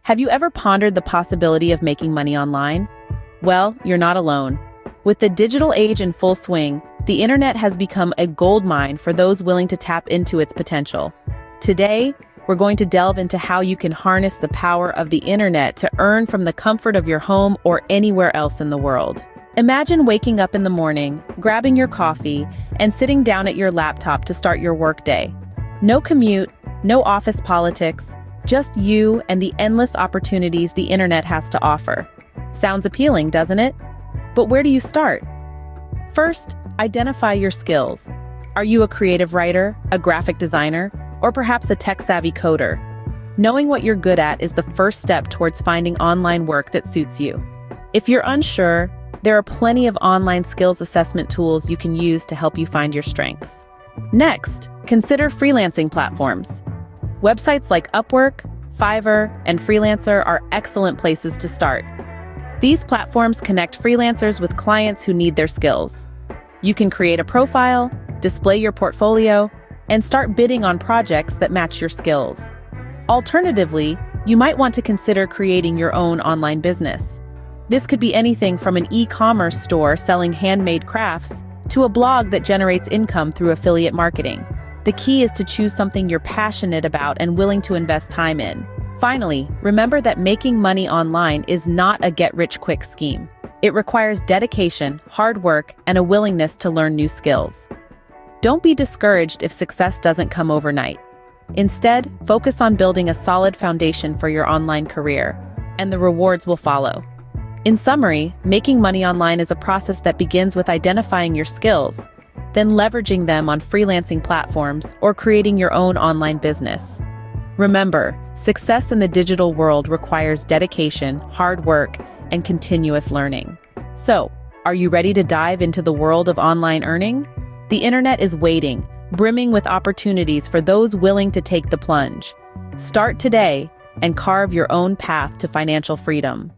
Have you ever pondered the possibility of making money online? Well, you're not alone. With the digital age in full swing, the internet has become a goldmine for those willing to tap into its potential. Today, we're going to delve into how you can harness the power of the internet to earn from the comfort of your home or anywhere else in the world. Imagine waking up in the morning, grabbing your coffee, and sitting down at your laptop to start your workday. No commute, no office politics, just you and the endless opportunities the internet has to offer. Sounds appealing, doesn't it? But where do you start? First, identify your skills. Are you a creative writer, a graphic designer, or perhaps a tech-savvy coder? Knowing what you're good at is the first step towards finding online work that suits you. If you're unsure, there are plenty of online skills assessment tools you can use to help you find your strengths. Next, consider freelancing platforms. Websites like Upwork, Fiverr, and Freelancer are excellent places to start. These platforms connect freelancers with clients who need their skills. You can create a profile, display your portfolio, and start bidding on projects that match your skills. Alternatively, you might want to consider creating your own online business. This could be anything from an e-commerce store selling handmade crafts to a blog that generates income through affiliate marketing. The key is to choose something you're passionate about and willing to invest time in. Finally, remember that making money online is not a get-rich-quick scheme. It requires dedication, hard work, and a willingness to learn new skills. Don't be discouraged if success doesn't come overnight. Instead, focus on building a solid foundation for your online career, and the rewards will follow. In summary, making money online is a process that begins with identifying your skills, then leveraging them on freelancing platforms or creating your own online business. Remember, success in the digital world requires dedication, hard work, and continuous learning. So, are you ready to dive into the world of online earning? The internet is waiting, brimming with opportunities for those willing to take the plunge. Start today and carve your own path to financial freedom.